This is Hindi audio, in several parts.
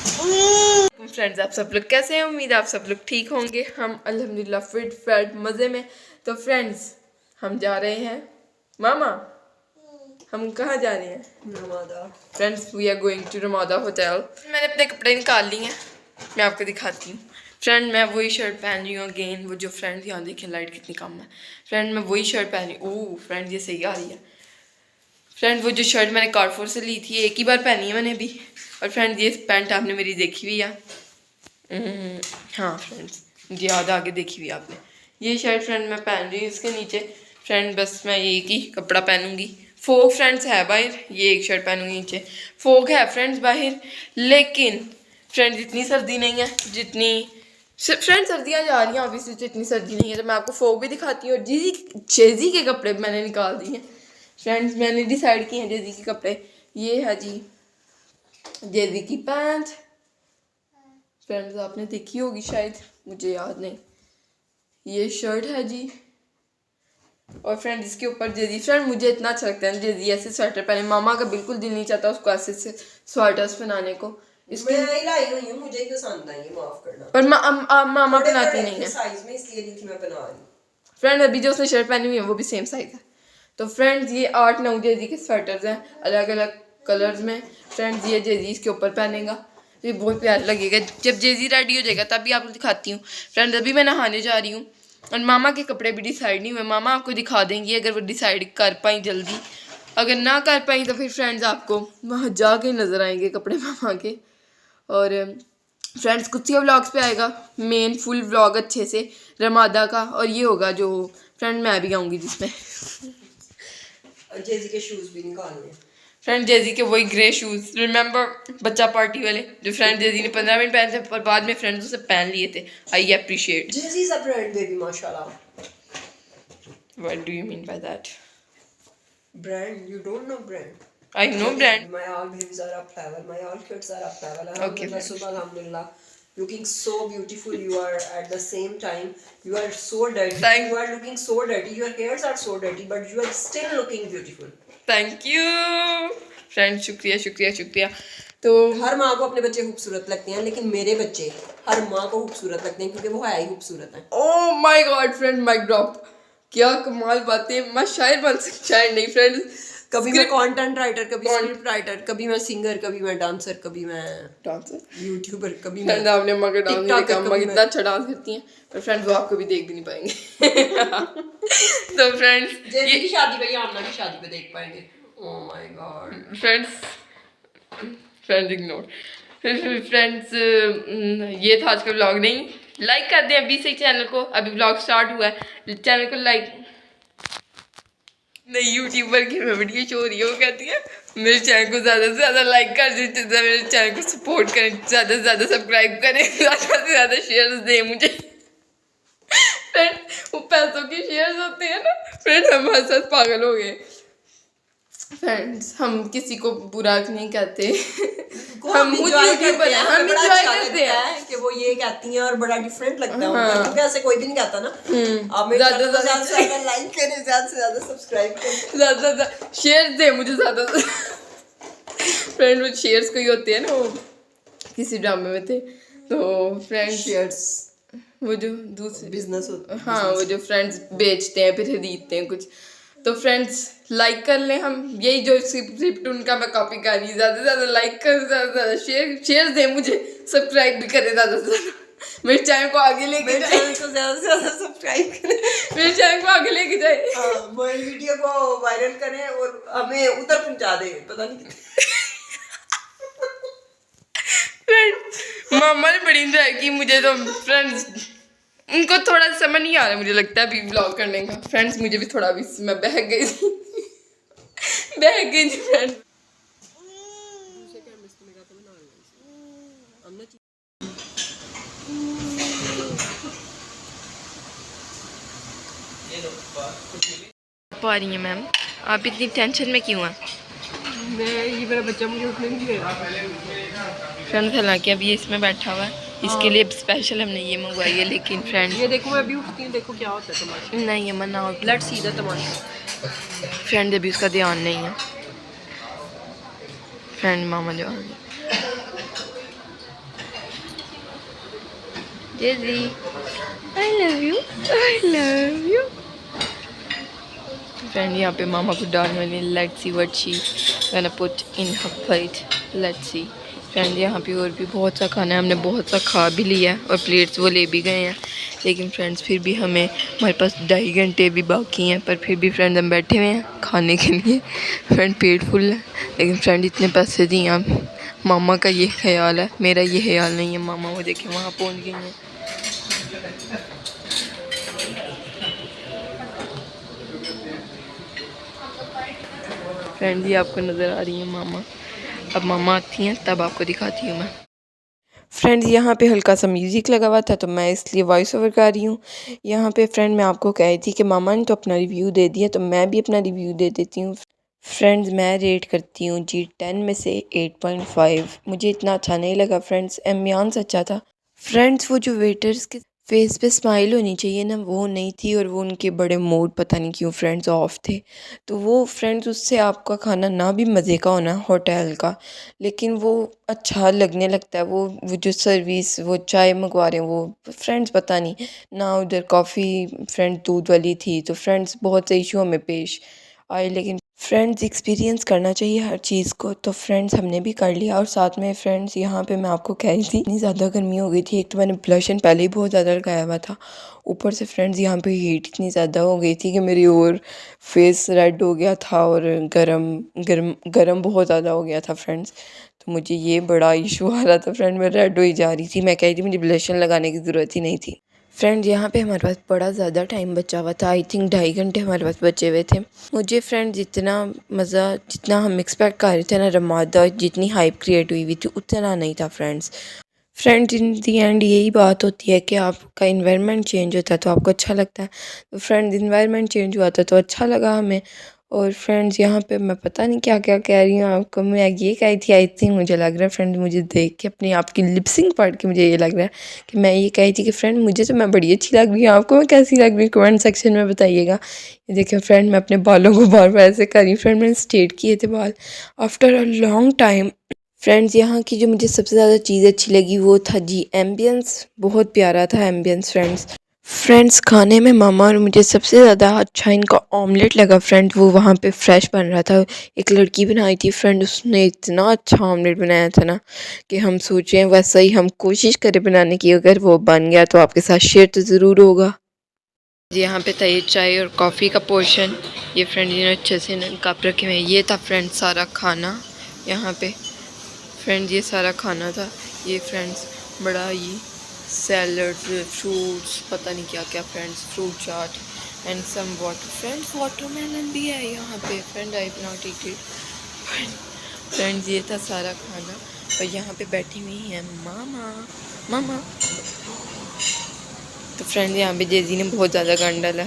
फ्रेंड्स, आप सब लोग कैसे हैं? उम्मीद आप सब लोग ठीक होंगे। हम अल्हम्दुलिल्लाह फिट फैट मज़े में। तो फ्रेंड्स, हम जा रहे हैं मामा। हम कहाँ जा रहे हैं? Ramada. Friends, we are going to Ramada hotel. मैंने अपने कपड़े निकाल लिए हैं, मैं आपको दिखाती हूँ। फ्रेंड, मैं वही शर्ट पहन रही हूँ अगेन, वो जो फ्रेंड यहाँ देखिए लाइट कितनी कम है। फ्रेंड, मैं वही शर्ट पहन रही हूँ। ओह फ्रेंड, ये सही आ रही है। फ्रेंड, वो जो शर्ट मैंने कारफोर से ली थी, एक ही बार पहनी है मैंने अभी। और फ्रेंड, ये पैंट आपने मेरी देखी हुई है। हाँ फ्रेंड्स, मुझे याद आगे देखी हुई आपने। ये शर्ट फ्रेंड मैं पहन रही हूँ, इसके नीचे फ्रेंड बस मैं एक ही कपड़ा पहनूंगी। फोक फ्रेंड्स है बाहर, ये एक शर्ट पहनूंगी नीचे। फोक है फ्रेंड्स बाहर, लेकिन फ्रेंड्स इतनी सर्दी नहीं है जितनी फ्रेंड सर्दियाँ जा रही हैं ऑब्वियसली, तो इतनी सर्दी नहीं है। तो मैं आपको फोक भी दिखाती हूँ। और जेजी के कपड़े मैंने निकाल दिए हैं फ्रेंड्स, मैंने डिसाइड किए हैं जेजी के कपड़े। ये है जी जेजी की पैंट। फ्रेंड्स, आपने देखी होगी शायद, मुझे याद नहीं। ये शर्ट है जी। और फ्रेंड इसके ऊपर जेजी। फ्रेंड, मुझे इतना अच्छा लगता है जेजी ऐसे स्वेटर पहने। मामा का बिल्कुल दिल नहीं चाहता उसको ऐसे स्वेटर्स पहनाने को। इसके मैं लाई हुई हूं, मुझे ही पसंद आई है, माफ करना। पर मामा पहनाती नहीं है साइज में, इसलिए नहीं थी मैं पहना रही। फ्रेंड, अभी जो उसने शर्ट पहनी हुई है वो भी सेम साइज है। तो फ्रेंड्स, ये 8-9 जेजी के स्वेटर्स हैं अलग अलग कलर्स में। फ्रेंड्स, ये जेजी इसके ऊपर पहनेगा, ये बहुत प्यारा लगेगा। जब जेजी रेडी हो जाएगा तभी आपको दिखाती हूँ। फ्रेंड्स, अभी मैं नहाने जा रही हूँ और मामा के कपड़े भी डिसाइड नहीं हुए। मामा आपको दिखा देंगी अगर वो डिसाइड कर पाई जल्दी। अगर ना कर पाई तो फिर फ्रेंड्स आपको वहाँ जाके नज़र आएंगे कपड़े मामा के। और फ्रेंड्स, कुछ व्लॉग्स पे आएगा मेन फुल व्लॉग अच्छे से रमादा का। और ये होगा जो फ्रेंड मैं भी आऊँगी जिसमें जेजी के शूज भी निकालने। फ्रेंड, जेजी के वही ग्रे शूज, रिमेंबर बच्चा पार्टी वाले जो फ्रेंड जेजी ने 15 मिनट पहने थे पर बाद में फ्रेंड्स उसे पहन लिए थे। I appreciate. JG is a brand baby, माशाल्लाह। What do you mean by that? Brand, you don't know brand? I know brand. My all babies are up level, my all kids are up level. Okay, Alhamdulillah, looking so beautiful. You are at the same time, you are so dirty. You are looking so dirty. Your hairs are so dirty, but you are still looking beautiful. Thank you friend, शुक्रिया शुक्रिया शुक्रिया। तो हर माँ को अपने बच्चे खूबसूरत लगते हैं, लेकिन मेरे बच्चे हर माँ को खूबसूरत लगते हैं क्योंकि वो है ही खूबसूरत है। Oh my god friend, mic drop. क्या कमाल बातें, मैं शायर बन सकती, शायर नहीं फ्रेंड्स। कभी मैं कंटेंट राइटर, कभी स्क्रिप्ट राइटर, कभी मैं सिंगर, कभी मैं डांसर, कभी मैं डांसर यूट्यूबर, कभी फ्रेंड मैं आपने मगर डांस नहीं देखा, मगर इतना अच्छा डांस करती हैं पर फ्रेंड्स वो आपको भी देख भी नहीं पाएंगे तो फ्रेंड्स, जेजी की शादी पे या आमना की शादी पे देख पाएंगे। ओह my God friends ignore. Friends, ये था आज का व्लॉग। नहीं लाइक कर दें अभी से चैनल को, अभी व्लॉग स्टार्ट हुआ है, चैनल को लाइक। नहीं, यूट्यूबर की वीडियो शो हो रही है, वो कहती है मेरे चैनल को ज़्यादा से ज़्यादा लाइक कर दें, मेरे चैनल को सपोर्ट करें, ज़्यादा से ज़्यादा सब्सक्राइब करें, ज़्यादा से ज़्यादा शेयर्स दें मुझे। फ्रेंड, वो पैसों के शेयर्स होते हैं ना फ्रेंड, हमारे साथ पागल हो गए। फ्रेंड्स, हम किसी को बुरा नहीं कहते, हम यूट्यूबर हैं, हम एंजॉय करते हैं कि वो ये कहती हैं और बड़ा डिफरेंट लगता है उनको, क्योंकि ऐसे कोई भी नहीं कहता ना। आप मेरे ज़्यादा चैनल को ज़्यादा से ज़्यादा लाइक करें, ज़्यादा से ज़्यादा सब्सक्राइब करें, ज़्यादा से ज़्यादा शेयर दे मुझे ज़्यादा। फ्रेंड, वो शेयर्स कोई होते हैं ना, वो किसी ड्रामे में थे। तो फ्रेंड शेयर्स वो जो दूसरे बिजनेस होता है, हाँ वो जो फ्रेंड्स बेचते हैं फिर खरीदते हैं कुछ। तो फ्रेंड्स लाइक कर लें, हम यही जो स्क्रिप्ट उनका मैं कॉपी कर रही, ज़्यादा से ज़्यादा लाइक कर, ज़्यादा से ज़्यादा शेयर दें मुझे, सब्सक्राइब भी करें ज़्यादा से ज़्यादा, मेरे चैनल को आगे लेके जाए, चैनल को ज़्यादा से ज़्यादा सब्सक्राइब करें, मेरे चैनल को आगे लेके जाए, मेरी वीडियो को वायरल करें और हमें उधर पहुंचा दें, पता नहीं फ्रेंड्स मामा ने बड़ी इंजॉय की। मुझे तो फ्रेंड्स उनको थोड़ा समझ नहीं आ रहा, मुझे लगता है अभी व्लॉग करने का। फ्रेंड्स, मुझे भी थोड़ा भी मैं बहक गई थी फ्रेंड। पा रही हैं मैम, आप इतनी टेंशन में क्यों हैं? ये मेरा बच्चा मुझे उठने नहीं दे रहा। फ्रेंड्स, हालांकि अभी इसमें बैठा हुआ है, इसके लिए स्पेशल हमने ये मंगवाई है, लेकिन फ्रेंड्स ये देखो मैं अभी उठती हूँ, देखो क्या होता है तमाशा। नहीं ये मना हो, let's see the Tamasha. Friend अभी उसका ध्यान नहीं है। फ्रेंड मामा जो आ गई, JG, I love you, I love you. Friend यहाँ पे मामा को डालने वाली let's see what she gonna put in her plate, let's see. Friend यहाँ पे और भी बहुत सा खाना है, हमने बहुत सा खा भी लिया है और प्लेट्स वो ले भी गए हैं, लेकिन फ्रेंड्स फिर भी हमारे पास 2.5 घंटे भी बाकी हैं, पर फिर भी फ्रेंड हम बैठे हुए हैं खाने के लिए। फ्रेंड पेट फुल है, लेकिन फ्रेंड इतने पैसे दिए आप, मामा का ये ख्याल है, मेरा ये ख्याल नहीं है। मामा वो देखे वहाँ पहुँच गई हैं। फ्रेंड ये आपको नज़र आ रही है मामा, अब मामा आती हैं तब आपको दिखाती हूँ मैं। फ्रेंड्स यहाँ पे हल्का सा म्यूज़िक लगा हुआ था तो मैं इसलिए वॉइस ओवर कर रही हूँ। यहाँ पे फ्रेंड मैं आपको कह रही थी कि मामा ने तो अपना रिव्यू दे दिया, तो मैं भी अपना रिव्यू दे देती हूँ। फ्रेंड्स मैं रेट करती हूँ जी 10 में से 8.5। मुझे इतना अच्छा नहीं लगा फ्रेंड्स, एम्बियंस अच्छा था। फ्रेंड्स वो जो वेटर्स के फेस पे स्माइल होनी चाहिए ना, वो नहीं थी, और वो उनके बड़े मूड पता नहीं क्यों फ्रेंड्स ऑफ थे। तो वो फ्रेंड्स उससे आपका खाना ना भी मज़े का होना होटल का, लेकिन वो अच्छा लगने लगता है। वो जो सर्विस, वो चाय मंगवा रहे हैं वो फ्रेंड्स पता नहीं ना, उधर कॉफ़ी फ्रेंड दूध वाली थी, तो फ्रेंड्स बहुत से इशू हमें पेश आए। लेकिन फ्रेंड्स एक्सपीरियंस करना चाहिए हर चीज़ को, तो फ्रेंड्स हमने भी कर लिया। और साथ में फ्रेंड्स यहाँ पे मैं आपको कह रही थी इतनी ज़्यादा गर्मी हो गई थी, एक तो मैंने ब्लशन पहले ही बहुत ज़्यादा लगाया हुआ था, ऊपर से फ्रेंड्स यहाँ पे हीट इतनी ज़्यादा हो गई थी कि मेरी और फेस रेड हो गया था और गरम गरम गरम बहुत ज़्यादा हो गया था फ्रेंड्स। तो मुझे ये बड़ा इशू आ रहा था फ्रेंड, मैं रेड हो ही जा रही थी। मैं कह रही थी मुझे ब्लशन लगाने की ज़रूरत ही नहीं थी। फ्रेंड यहाँ पे हमारे पास बड़ा ज़्यादा टाइम बचा हुआ था, आई थिंक 2.5 घंटे हमारे पास बचे हुए थे। मुझे फ्रेंड जितना मज़ा, जितना हम एक्सपेक्ट कर रहे थे ना, रमादा जितनी हाइप क्रिएट हुई थी उतना नहीं था friends. Friends in the and यही बात होती है कि आपका इन्वायरमेंट चेंज होता है तो आपको अच्छा लगता है। तो फ्रेंड्स इन्वायरमेंट चेंज हुआ था तो अच्छा लगा हमें। और फ्रेंड्स यहाँ पे मैं पता नहीं क्या क्या कह रही हूँ आपको, मैं ये कही थी आई थिंक, मुझे लग रहा है फ्रेंड मुझे देख के अपनी आपकी लिपसिंग पढ़ के मुझे ये लग रहा है कि मैं ये कही थी कि फ्रेंड मुझे तो मैं बड़ी अच्छी लग रही हूँ, आपको मैं कैसी लग रही हूँ कमेंट सेक्शन में बताइएगा। ये देखिए फ्रेंड मैं अपने बालों को बार बार ऐसे कर रही हूँ। फ्रेंड मैंने स्ट्रेट किए थे बाल after a long time. Friends यहाँ की जो मुझे सबसे ज़्यादा चीज़ अच्छी लगी वो था जी एम्बियंस, बहुत प्यारा था एम्बियंस फ्रेंड्स खाने में मामा और मुझे सबसे ज़्यादा अच्छा इनका ऑमलेट लगा फ्रेंड, वो वहाँ पे फ्रेश बन रहा था, एक लड़की बनाई थी फ्रेंड, उसने इतना अच्छा ऑमलेट बनाया था ना कि हम सोचें वैसा ही हम कोशिश करें बनाने की, अगर वो बन गया तो आपके साथ शेयर तो ज़रूर होगा। यहाँ पे था ये चाय और कॉफ़ी का पोर्शन, ये फ्रेंड ने अच्छे से कप रखे हुए। ये था फ्रेंड सारा खाना यहाँ पे, फ्रेंड्स ये सारा खाना था। ये फ्रेंड्स बड़ा ही सैलड, फ्रूट्स, पता नहीं क्या क्या friends, fruit chaat and some water. Friends watermelon भी है यहाँ पे friend, I not eat it. Friends ये था सारा खाना और यहाँ पे बैठी हुई है मामा मामा। तो फ्रेंड्स यहाँ पे जेजी ने बहुत ज़्यादा गंद डाला।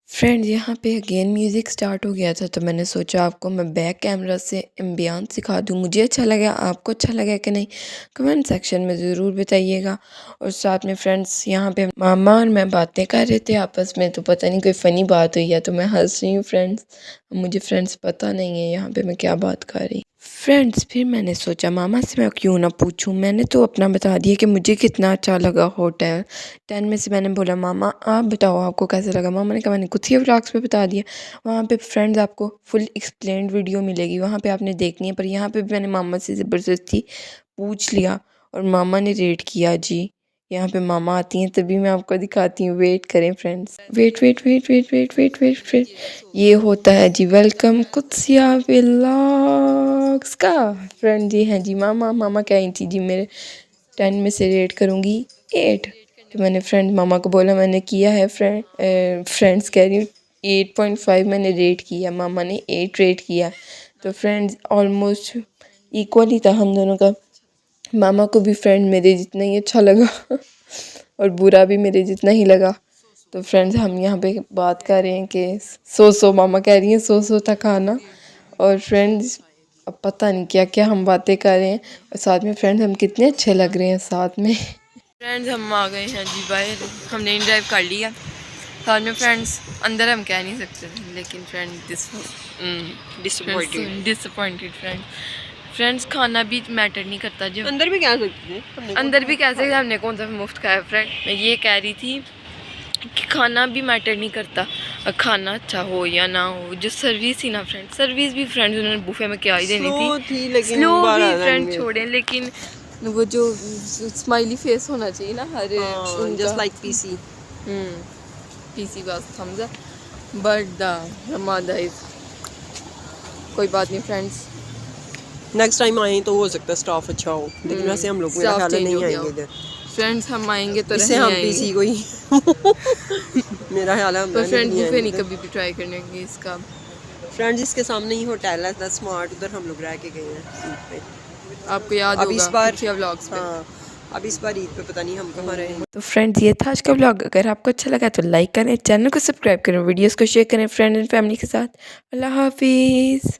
फ्रेंड्स यहाँ पे अगेन म्यूज़िक स्टार्ट हो गया था, तो मैंने सोचा आपको मैं बैक कैमरा से एम्बियंस सिखा दूँ। मुझे अच्छा लगा, आपको अच्छा लगा कि नहीं कमेंट सेक्शन में ज़रूर बताइएगा। और साथ में फ्रेंड्स यहाँ पे मामा और मैं बातें कर रहे थे आपस में, तो पता नहीं कोई फ़नी बात हुई है तो मैं हंस रही हूँ फ्रेंड्स। मुझे फ्रेंड्स पता नहीं है यहाँ पे मैं क्या बात कर रही। फ्रेंड्स फिर मैंने सोचा मामा से मैं क्यों ना पूछूं, मैंने तो अपना बता दिया कि मुझे कितना अच्छा लगा होटल। 10 में से मैंने बोला मामा आप बताओ आपको कैसा लगा। मामा ने कहा मैंने कुछ ही व्लॉग्स पे बता दिया। वहाँ पे फ्रेंड्स आपको फुल एक्सप्लेन्ड वीडियो मिलेगी, वहाँ पे आपने देखनी है, पर यहाँ पे भी मैंने मामा से ज़बरदस्ती पूछ लिया और मामा ने रेट किया जी। यहाँ पे मामा आती हैं तभी मैं आपको दिखाती हूँ, वेट करें friends, wait wait wait wait wait wait wait wait. ये होता है जी वेलकम कुत्सिया व्लॉग्स का। फ्रेंड जी हैं जी मामा, मामा कही थी जी मेरे 10 में से रेट करूँगी 8। तो मैंने फ्रेंड मामा को बोला मैंने किया है फ्रेंड्स कह रही हूँ 8.5 मैंने रेट किया, मामा ने 8 रेट किया। तो फ्रेंड्स ऑलमोस्ट इक्वल ही था हम दोनों का। मामा को भी फ्रेंड मेरे जितना ही अच्छा लगा और बुरा भी मेरे जितना ही लगा। तो फ्रेंड्स हम यहाँ पे बात कर रहे हैं कि सो मामा कह रही हैं सो था खाना। और फ्रेंड्स अब पता नहीं क्या क्या हम बातें कर रहे हैं, और साथ में फ्रेंड्स हम कितने अच्छे लग रहे हैं साथ में। फ्रेंड्स हम आ गए हैं जी बाहर, हमने इन ड्राइव कर लिया साथ में। फ्रेंड्स अंदर हम कह नहीं सकते लेकिन फ्रेंड डिसअपॉइंटेड फ्रेंड फ्रेंड्स खाना भी मैटर नहीं करता जब अंदर भी क्या सकते थे अंदर भी कैसे हमने कौन सा मुफ्त खाया। फ्रेंड मैं ये कह रही थी कि खाना भी मैटर नहीं करता, खाना अच्छा हो या ना हो, जो सर्विस थी ना फ्रेंड, सर्विस भी फ्रेंड्स उन्होंने बुफे में क्या ही देनी थी, लेकिन स्लो बाहर भी आ फ्रेंड जाएंगे। छोड़ें, लेकिन वो जो स्माइली फेस होना चाहिए ना her just like PC. PC बस थम्स अप बट द रमादा इज कोई बात नहीं फ्रेंड्स, नेक्स्ट टाइम आए तो हो सकता है स्टाफ अच्छा हो, लेकिन वैसे हम लोग मेरा staff ख्याल है change नहीं हो गया आएंगे इधर। फ्रेंड्स हम आएंगे तो इससे रहने हम आएंगे। पीसी कोई मेरा ख्याल है हम पर रहने फ्रेंड नहीं बुफे नहीं आएंगे। कभी भी ट्राई करने की इसका। फ्रेंड्स इसके सामने ही होटल है द स्मार्ट, उधर हम लोग रह के गए हैं ईद पे। आपको याद अब होगा इस बार पिछले व्लॉग्स पे। हाँ, अब इस बार ईद पे पता नहीं हम कहाँ रहे। तो फ्रेंड्स ये था आज का व्लॉग, अगर आपको अच्छा लगा तो लाइक करें, चैनल को सब्सक्राइब करें, वीडियोस को शेयर करें फ्रेंड्स एंड फैमिली के साथ। अल्लाह हाफिज़।